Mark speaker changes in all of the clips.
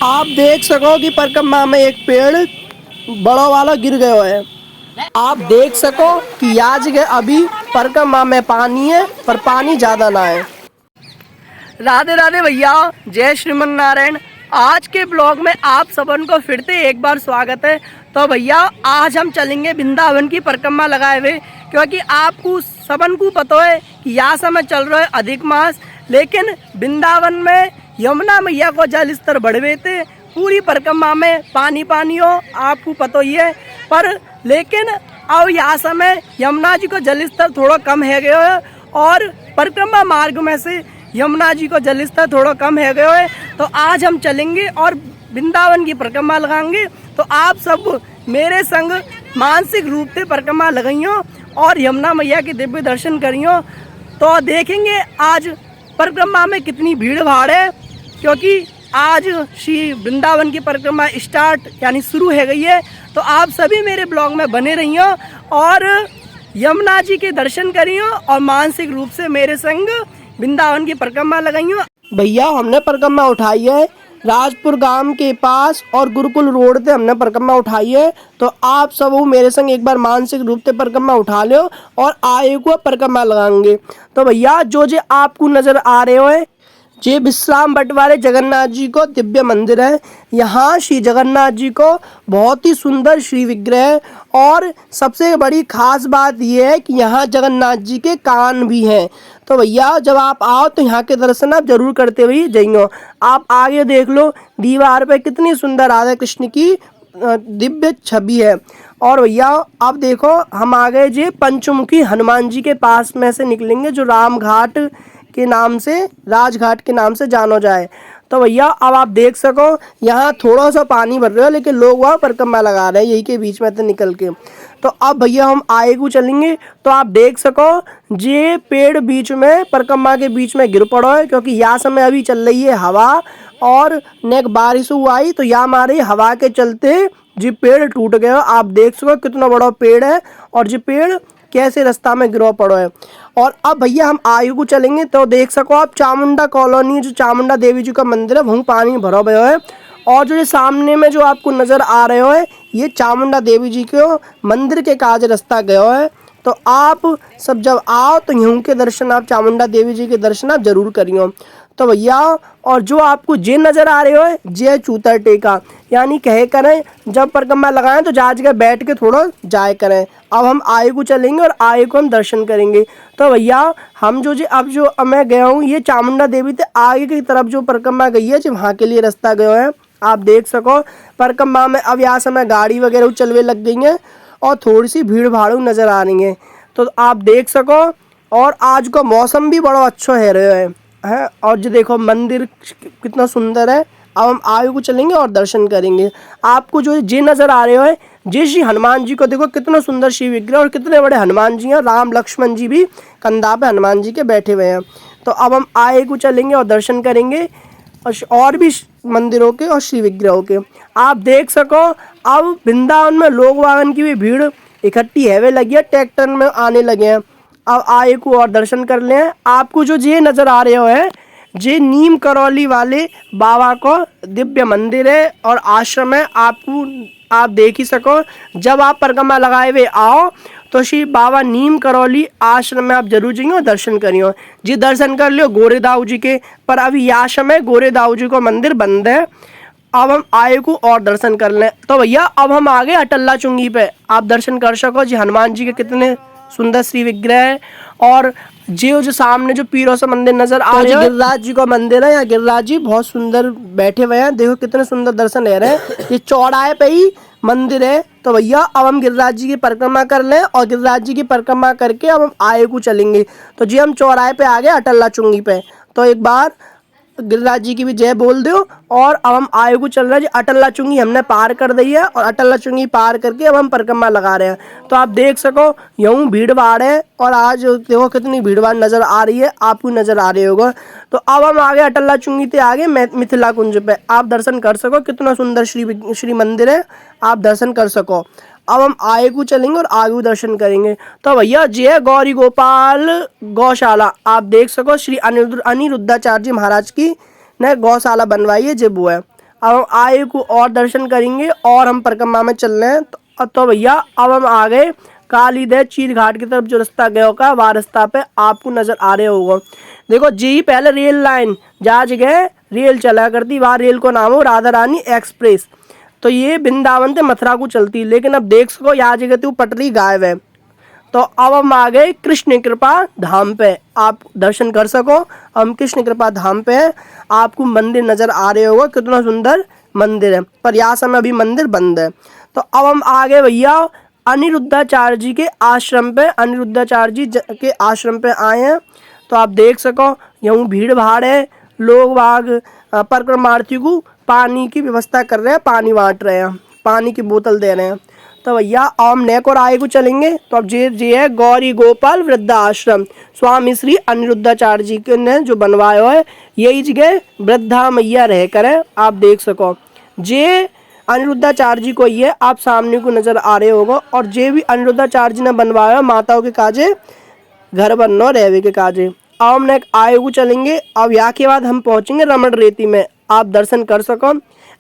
Speaker 1: आप देख सको कि परिक्रमा में एक पेड़ बड़ा वाला गिर गया है। आप देख सको कि आज के अभी परिक्रमा में पानी है पर पानी ज्यादा ना है। राधे राधे भैया, जय श्रीमन नारायण। आज के ब्लॉग में आप सबन को फिर से एक बार स्वागत है। तो भैया आज हम चलेंगे वृंदावन की परिक्रमा लगाए हुए, क्योंकि आपको सबन को पता है कि यह समय चल रहा है अधिक मास, लेकिन वृंदावन में यमुना मैया को जल स्तर बढ़वे थे। पूरी परिक्रमा में पानी पानी हो, आपको पता ही है। पर लेकिन अब यह समय यमुना जी को जल स्तर थोड़ा कम है गया है और परिक्रमा मार्ग में से यमुना जी को जल स्तर थोड़ा कम है गया है। तो आज हम चलेंगे और वृंदावन की परिक्रमा लगाएंगे। तो आप सब मेरे संग मानसिक रूप से परिक्रमा लगाइयो और यमुना मैया के दिव्य दर्शन करियो। तो देखेंगे आज परिक्रमा में कितनी भीड़ भाड़ है, क्योंकि आज श्री वृंदावन की परिक्रमा स्टार्ट यानी शुरू हो गई है। तो आप सभी मेरे ब्लॉग में बने रहियो और यमुना जी के दर्शन करियो और मानसिक रूप से मेरे संग वृंदावन की परिक्रमा लगाइयो। भैया हमने परिक्रमा उठाई है राजपुर गांव के पास और गुरुकुल रोड से हमने परिक्रमा उठाई है। तो आप सब मेरे संग एक बार मानसिक रूप से परिक्रमा उठा लो और आए को परिक्रमा लगाएंगे। तो भैया जो आपको नजर आ रहे हो ये विश्राम भट्ट वाले जगन्नाथ जी को दिव्य मंदिर है। यहाँ श्री जगन्नाथ जी को बहुत ही सुंदर श्री विग्रह है और सबसे बड़ी खास बात यह है कि यहाँ जगन्नाथ जी के कान भी हैं। तो भैया जब आप आओ तो यहाँ के दर्शन आप जरूर करते हुए जाइयो। आप आगे देख लो दीवार पे कितनी सुंदर राधा कृष्ण की दिव्य छवि है। और भैया आप देखो हम आ गए जी पंचमुखी हनुमान जी के पास में से निकलेंगे, जो राम घाट के नाम से राजघाट के नाम से जानो जाए। तो भैया अब आप देख सको यहाँ थोड़ा सा पानी भर रहे हो, लेकिन लोग वहाँ परिक्रमा लगा रहे हैं यही के बीच में से निकल के। तो अब भैया हम आए को चलेंगे। तो आप देख सको ये पेड़ बीच में परिक्रमा के बीच में गिर पड़ो है, क्योंकि यह समय अभी चल रही है हवा और नेक बारिश हुआ आई, तो यह हमारी हवा के चलते जी पेड़ टूट गया। आप देख सको कितना बड़ा पेड़ है और जी पेड़ कैसे रास्ता में गिरो पड़ो है। और अब भैया हम आयु को चलेंगे। तो देख सको आप चामुंडा कॉलोनी, जो चामुंडा देवी जी का मंदिर है वहीं पानी भरा हुआ है। और जो ये सामने में जो आपको नजर आ रहे हो है ये चामुंडा देवी जी के मंदिर के काज रास्ता गया है। तो आप सब जब आओ तो यूं के दर्शन आप चामुंडा देवी जी के दर्शन आप जरूर करियो। तो भैया और जो आपको जे नजर आ रहे हो जे चूतर टेका, यानी कहे करें जब परिक्रमा लगाएं तो जा जगह बैठ के थोड़ा जाए करें। अब हम आए को चलेंगे और आए को हम दर्शन करेंगे। तो भैया हम जो मैं गया हूँ ये चामुंडा देवी से आगे की तरफ जो परिक्रमा गई है जो वहाँ के लिए रास्ता गया है। आप देख सको परिक्रमा में अब यहाँ समय गाड़ी वगैरह चलवे लग गई हैं और थोड़ी सी भीड़ भाड़ नजर आ रही है। तो आप देख सको और आज का मौसम भी बड़ा अच्छा है रहा है। और जो देखो मंदिर कितना सुंदर है। अब हम आगे को चलेंगे और दर्शन करेंगे। आपको जो जे नजर आ रहे हो जे श्री हनुमान जी को देखो कितना सुंदर शिव विग्रह और कितने बड़े हनुमान जी हैं। राम लक्ष्मण जी भी कंधा पे हनुमान जी के बैठे हुए हैं। तो अब हम आगे को चलेंगे और दर्शन करेंगे और भी मंदिरों के और श्री विग्रहों के। आप देख सको अब वृंदावन में लोग वागन की भी भीड़ इकट्ठी है वे लगी है, ट्रैक्टर में आने लगे हैं। अब आए को और दर्शन कर लें। आपको जो ये नज़र आ रहे हो है ये नीम करौली वाले बाबा को दिव्य मंदिर है और आश्रम है। आप देख ही सको जब आप परिक्रमा लगाए हुए आओ तो श्री बाबा नीम करौली आश्रम में आप जरूर जाइए और दर्शन करियो जी। दर्शन कर लियो गोरेदाऊ जी के, पर अभी आश्रम है गोरेदाऊ जी को मंदिर बंद है। अब हम आए को और दर्शन कर लें। तो भैया अब हम आ गए अटल्ला चुंगी पे। आप दर्शन कर सको जी हनुमान जी के कितने सुंदर श्री विग्रह है। और जो सामने जो पीरों से मंदिर नजर आ रहे हैं गिरिराज जी का मंदिर है। यहाँ गिरिराज जी बहुत सुंदर बैठे हुए हैं, देखो कितने सुंदर दर्शन ले रहे हैं। ये चौराहे पे ही मंदिर है। तो भैया अब हम गिरिराज जी की परिक्रमा कर लें और गिरिराज जी की परिक्रमा करके अब हम आए को चलेंगे। तो जी हम चौराहे पे आ गए अटल्ला चुंगी पे। तो एक बार गिरिराज जी की भी जय बोल दो। और अब हम आए को चल रहे हैं जी अटल्ला चुंगी हमने पार कर दी है और अटल्ला चुंगी पार करके अब हम परिक्रमा लगा रहे हैं। तो आप देख सको यूं भीड़ भाड़ है और आज देखो कितनी भीड़ भाड़ नजर आ रही है, आपको नजर आ रही होगा। तो अब हम आगे अटल्ला चुंगी से आगे मिथिला कुंज पे आप दर्शन कर सको, कितना सुंदर श्री मंदिर है, आप दर्शन कर सको। अब हम आगे को चलेंगे और आगे दर्शन करेंगे। तो भैया जय गौरी गोपाल गौशाला आप देख सको श्री अनिरुद्धाचार्य जी महाराज की ने गौशाला बनवाई है जब वो है। अब हम आगे को और दर्शन करेंगे और हम परिक्रमा में चल रहे हैं। तो भैया अब हम आ गए कालीदेव चीर घाट की तरफ। जो रास्ता गया होगा वह रास्ता पे आपको नजर आ रहे होगा। देखो जी पहले रेल लाइन जहाँ जगह रेल चला करती वहाँ रेल को नाम हो राधा रानी एक्सप्रेस। तो ये वृंदावन से मथुरा को चलती, लेकिन अब देख सको यहाँ जगह तो पटरी गायब है। तो अब हम आ गए कृष्ण कृपा धाम पे, आप दर्शन कर सको। हम कृष्ण कृपा धाम पे हैं, आपको मंदिर नजर आ रहे होगा, कितना सुंदर मंदिर है, पर यहाँ समय अभी मंदिर बंद है। तो अब हम आ गए भैया अनिरुद्धाचार्य जी के आश्रम पे। अनिरुद्धाचार्य जी के आश्रम पे आए हैं। तो आप देख सको यूँ भीड़ भाड़ है, लोग बाग परिक्रमार्थी को पानी की व्यवस्था कर रहे हैं, पानी बांट रहे हैं, पानी की बोतल दे रहे हैं। तो भैया हम नेक और आगे को चलेंगे। तो अब ये है गौरी गोपाल वृद्धा आश्रम, स्वामी श्री अनिरुद्धाचार्य जी के ने जो बनवाया है। यही जगह वृद्धा मैया रह कर है, आप देख सको। जे अनिरुद्धाचार्य जी को ये आप सामने को नजर आ रहे होगा। और जे भी अनिरुद्धाचार्य जी ने बनवाया माताओं के काजे, घर बनना रहवे के काजे। अब हम नेक आगे को चलेंगे। अब यहाँ के बाद हम पहुँचेंगे रमण रेती में, आप दर्शन कर सको।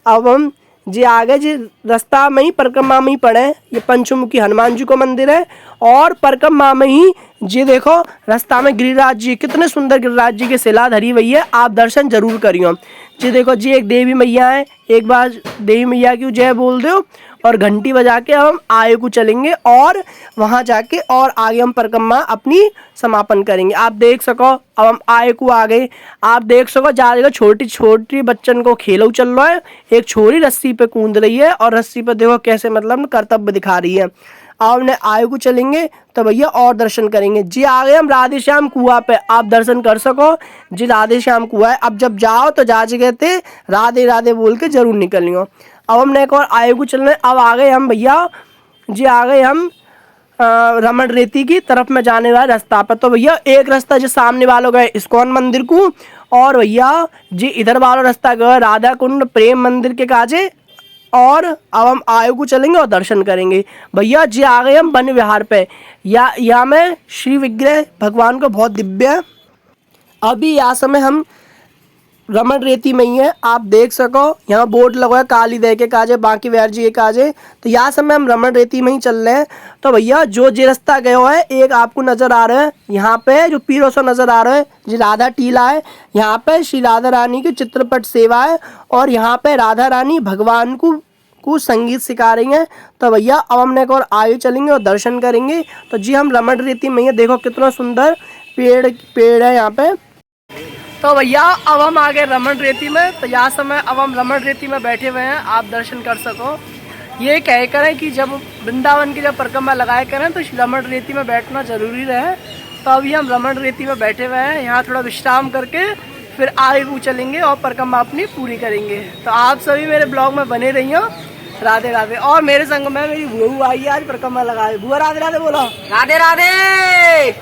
Speaker 1: अब हम जी आगे जी रास्ता में ही परिक्रमा में ही पड़े, ये पंचमुखी हनुमान जी को मंदिर है। और परिक्रमा में ही जी देखो रास्ता में गिरिराज जी, कितने सुंदर गिरिराज जी के शिला धरी हुई है, आप दर्शन जरूर करियो। जी देखो जी एक देवी मैया है, एक बार देवी मैया की जय बोल दो और घंटी बजा के हम आगे को चलेंगे और वहाँ जाके और आगे हम परिक्रमा अपनी समापन करेंगे। आप देख सको अब हम आगे को आ गए। आप देख सको जा छोटी छोटी बच्चन को खेलो चल रहा है, एक छोरी रस्सी पे कूद रही है और रस्सी पे देखो कैसे मतलब कर्तव्य दिखा रही है। अब हमने आगे को चलेंगे तो भैया और दर्शन करेंगे। जी आ गए हम राधे श्याम कुआं पे, आप दर्शन कर सको। जी राधे श्याम कुआं है, अब जब जाओ तो जा जगह थे राधे राधे बोल के जरूर निकलियो। अब हमने एक और आगे को चलना है। अब आ गए हम भैया जी आ गए हम रमण रेती की तरफ में जाने वाले रास्ता पर। तो भैया एक रास्ता जो सामने वालों गए इस्कॉन मंदिर को, और भैया जी इधर वाला रास्ता गए राधा कुंड प्रेम मंदिर के काजे। और अब हम आगे को चलेंगे और दर्शन करेंगे। भैया जी आ गए हम वन विहार पे, यहाँ में श्री विग्रह भगवान को बहुत दिव्य है। अभी यहाँ समय हम रमण रेती में ही है, आप देख सको यहाँ बोर्ड लगा है काली दे के काजे बांकी बिहार जी के काजे। तो यहाँ समय हम रमण रेती में ही चल रहे हैं। तो भैया जो जे रास्ता गया है एक आपको नजर आ रहा है, यहाँ पे जो पीरों से नजर आ रहा है जी राधा टीला है। यहाँ पे श्री राधा रानी की चित्रपट सेवा है और यहाँ पे राधा रानी भगवान को संगीत सिखा रही हैं। तो भैया अब हमने एक और आगे चलेंगे और दर्शन करेंगे। तो जी हम रमण रेती में ही है, देखो कितना सुंदर पेड़ है यहाँ पे। तो भैया अब हम आ गए रमण रेती में। तो यहाँ समय अब हम रमण रेती में बैठे हुए हैं, आप दर्शन कर सको। ये कह करें कि जब वृंदावन की जब परिक्रमा लगाए करें तो रमण रेती में बैठना जरूरी रहे। तो अभी हम रमण रेती में बैठे हुए हैं, यहाँ थोड़ा विश्राम करके फिर आगे को चलेंगे और परिक्रमा अपनी पूरी करेंगे। तो आप सभी मेरे ब्लॉग में बने रहिए। राधे राधे। और मेरे संग में मेरी बुआ आई है आज परिक्रमा लगाए। बुआ राधे राधे बोलो।
Speaker 2: राधे राधे।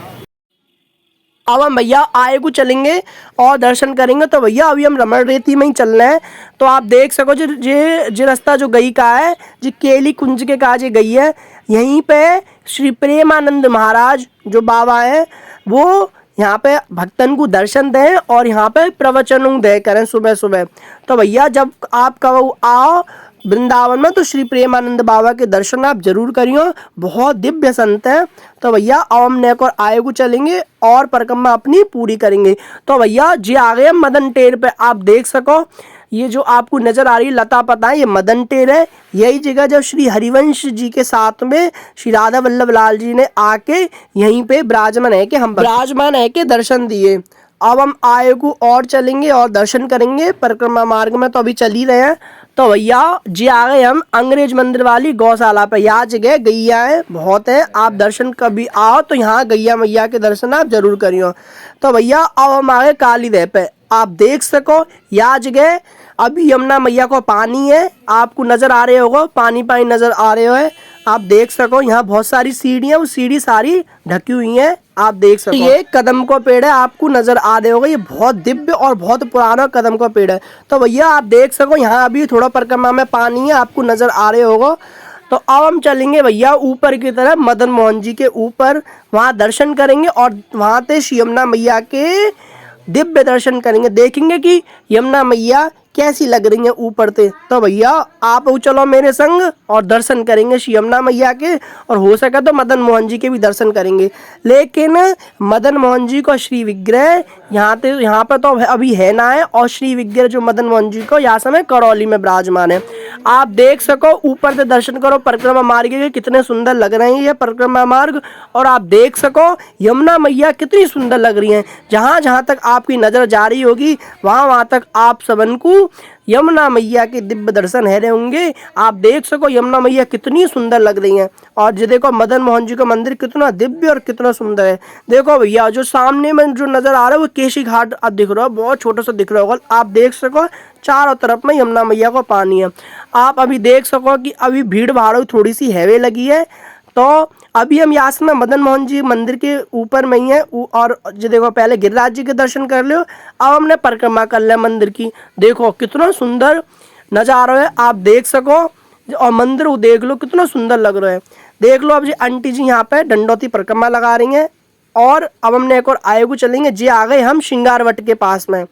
Speaker 1: अब हम भैया आगे को चलेंगे और दर्शन करेंगे। तो भैया अभी हम रमण रेती में ही चल रहे हैं। तो आप देख सको जो रास्ता जो गई का है जी केली कुंज के काज गई है। यहीं पे श्री प्रेमानंद महाराज जो बाबा हैं वो यहाँ पे भक्तन को दर्शन दें और यहाँ पे प्रवचन दे करें सुबह सुबह। तो भैया जब आप कब आओ वृंदावन में तो श्री प्रेमानंद बाबा के दर्शन आप जरूर करियो, बहुत दिव्य संत हैं। तो भैया अब हम नेक और आगे को चलेंगे और परिक्रमा अपनी पूरी करेंगे। तो भैया जी आ गए मदन टेर पे, आप देख सको ये जो आपको नजर आ रही है लता पता है ये मदन टेर है। यही जगह जब श्री हरिवंश जी के साथ में श्री राधा वल्लभ लाल जी ने आके यहीं पे विराजमान है के दर्शन दिए। अब हम आगे को और चलेंगे और दर्शन करेंगे परिक्रमा मार्ग में, तो अभी चल ही रहे हैं। तो भैया जी आ गए हम अंग्रेज मंदिर वाली गौशाला पे। यहाँ जगह गैया है बहुत है, आप दर्शन कभी आओ तो यहाँ गैया मैया के दर्शन आप जरूर करियो। तो भैया अब हम आ गए काली देव पे, आप देख सको यहाँ जगह अभी यमुना मैया को पानी है, आपको नजर आ रहे होगा पानी पानी नजर आ रहे हो। आप देख सको यहाँ बहुत सारी सीढ़ियाँ, वो सीढ़ी सारी ढकी हुई हैं, आप देख सको। ये कदम का पेड़ है, आपको नजर आ रहे होगा, ये बहुत दिव्य और बहुत पुराना कदम का पेड़ है। तो भैया आप देख सको यहाँ अभी थोड़ा परिक्रमा में पानी है, आपको नजर आ रहे होगा। तो अब हम चलेंगे भैया ऊपर की तरफ मदन मोहन जी के ऊपर, वहाँ दर्शन करेंगे और वहाँ से यमुना मैया के दिव्य दर्शन करेंगे। देखेंगे कि यमुना मैया कैसी लग रही हैं ऊपर से। तो भैया आप चलो मेरे संग और दर्शन करेंगे श्री यमुना मैया के, और हो सके तो मदन मोहन जी के भी दर्शन करेंगे। लेकिन मदन मोहन जी को श्री विग्रह यहाँ पे तो अभी है ना है, और श्री विग्रह जो मदन मोहन जी को यहाँ समय करौली में विराजमान है। आप देख सको ऊपर से दर्शन करो, परिक्रमा मार्ग के कितने सुंदर लग रहे हैं ये परिक्रमा मार्ग। और आप देख सको यमुना मैया कितनी सुंदर लग रही हैं। जहाँ जहाँ तक आपकी नज़र जा रही होगी वहाँ वहाँ तक आप सबन को यमुना मैया के दिव्य दर्शन है रहे होंगे। आप देख सको यमुना मैया कितनी सुंदर लग रही हैं। और जो देखो मदन मोहन जी का मंदिर कितना दिव्य और कितना सुंदर है। देखो भैया जो सामने में जो नज़र आ रहा है वो केशी घाट अब दिख रहा है, बहुत छोटा सा दिख रहा होगा। आप देख सको चारों तरफ में यमुना मैया का पानी है। आप अभी देख सको कि अभी भीड़ भाड़ थोड़ी सी हैवी लगी है। तो अभी हम यहाँ से मदन मोहन जी मंदिर के ऊपर में ही है, और जो देखो पहले गिरिराज जी के दर्शन कर लो, अब हमने परिक्रमा कर लिया मंदिर की। देखो कितना सुंदर नज़ारा है, आप देख सको। और मंदिर वो देख लो कितना सुंदर लग रहा है। देख लो अब जी आंटी जी यहाँ पे दंडोती परिक्रमा लगा रही हैं। और अब हमने एक और आगे को चलेंगे, जी आ गए हम श्रृंगारवट के पास में।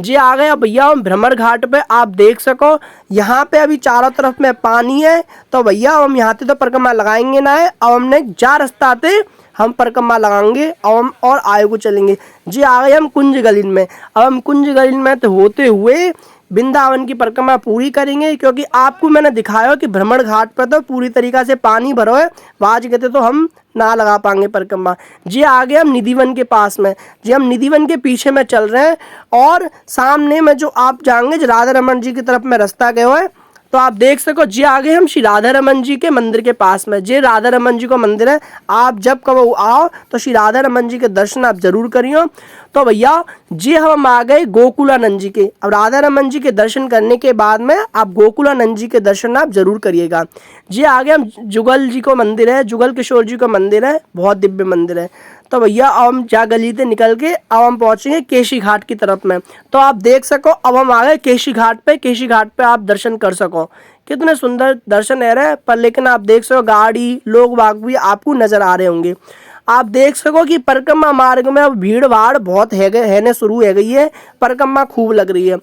Speaker 1: जी आ गए भैया हम भ्रमर घाट पे। आप देख सको यहाँ पे अभी चारों तरफ में पानी है। तो भैया हम यहाँ से तो परिक्रमा लगाएंगे ना है, अब हमने जा रास्ता थे हम परिक्रमा लगाएंगे और आगे को चलेंगे। जी आ गए हम कुंज गलीन में। अब हम कुंज गलीन में तो होते हुए वृंदावन की परिक्रमा पूरी करेंगे, क्योंकि आपको मैंने दिखाया कि भ्रमण घाट पर तो पूरी तरीका से पानी भरो है, आज कहते तो हम ना लगा पाएंगे परिक्रमा। जी आगे हम निधिवन के पास में, जी हम निधिवन के पीछे में चल रहे हैं। और सामने में जो आप जाएंगे जो राधा रमन जी की तरफ में रास्ता गए हुए, तो आप देख सको जी आगे हम श्री राधा रमन जी के मंदिर के पास में। जी राधा रमन जी का मंदिर है, आप जब कब आओ तो श्री राधा रमन जी के दर्शन आप जरूर करियो। तो भैया जी हम आ गए गोकुलानंद जी के। अब राधा रमन जी के दर्शन करने के बाद में आप गोकुलानंद जी के दर्शन आप जरूर करिएगा। जी आगे हम जुगल जी को मंदिर है, जुगल किशोर जी का मंदिर है, बहुत दिव्य मंदिर है। तो भैया अब हम जा गली से निकल के अब हम पहुंचेंगे केशी घाट की तरफ में। तो आप देख सको अब हम आ गए केशी घाट पे। केशी घाट पे आप दर्शन कर सको, कितने सुंदर दर्शन है रहे। पर लेकिन आप देख सको गाड़ी लोग बाग भी आपको नजर आ रहे होंगे। आप देख सको कि परिक्रमा मार्ग में अब भीड़ भाड़ बहुत है शुरू हो गई है, परिक्रमा खूब लग रही है।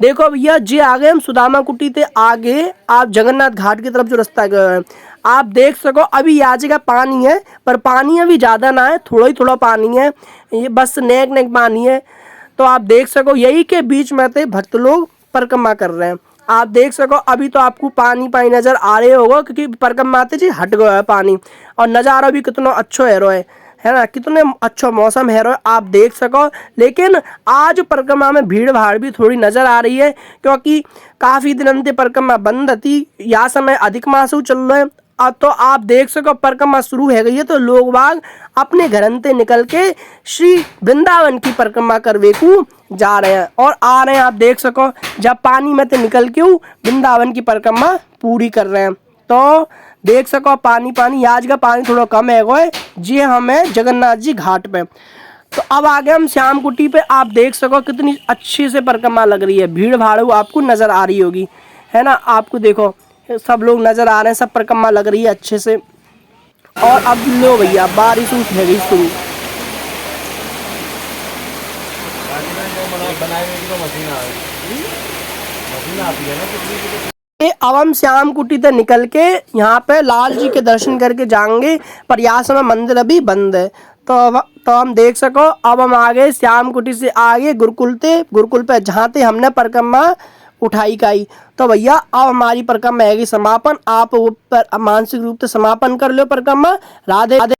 Speaker 1: देखो भैया जी आगे हम सुदामा कुटी से आगे आप जगन्नाथ घाट की तरफ जो रास्ता गए हैं, आप देख सको अभी यहाँ जगह पानी है, पर पानी अभी ज़्यादा ना है, थोड़ा ही थोड़ा पानी है, ये बस नेक नेक पानी है। तो आप देख सको यही के बीच में थे भक्त लोग परिक्रमा कर रहे हैं। आप देख सको अभी तो आपको पानी पानी नज़र आ रहे होगा, क्योंकि परिक्रमा जी हट गया है पानी, और नज़ारा भी कितना अच्छा है ना, कितने अच्छा मौसम है आप देख सको। लेकिन आज परिक्रमा में भीड़ भाड़ भी थोड़ी नज़र आ रही है, क्योंकि काफ़ी दिनों से परिक्रमा बंद थी, यह समय अधिक मास चल रहा है। अब तो आप देख सको परिक्रमा शुरू हो गई है, तो लोग बाग अपने घरन से निकल के श्री वृंदावन की परिक्रमा करवे को जा रहे हैं और आ रहे हैं। आप देख सको जब पानी में से निकल के वृंदावन की परिक्रमा पूरी कर रहे हैं। तो देख सको पानी पानी आज का पानी थोड़ा कम है वो जी हमें जगन्नाथ जी घाट पे। तो अब आगे हम श्याम कुटी पे। आप देख सको कितनी अच्छी से परिक्रमा लग रही है, भीड़ भाड़ आपको नज़र आ रही होगी, है ना। आपको देखो सब लोग नज़र आ रहे हैं, सब परिक्रमा लग रही है अच्छे से। और अब लो भैया बारिश है गई शुरू। अब हम श्याम कुटी से निकल के यहाँ पे लाल जी के दर्शन करके जाएंगे, पर यहाँ समय मंदिर अभी बंद है। तो हम देख सको अब हम आगे श्याम कुटी से आगे गुरुकुल पे जहाँ थे हमने परिक्रमा उठाई काई। तो भैया अब हमारी परिक्रमा है समापन। आप ऊपर मानसिक रूप से समापन कर लो परिक्रमा। राधे राधे।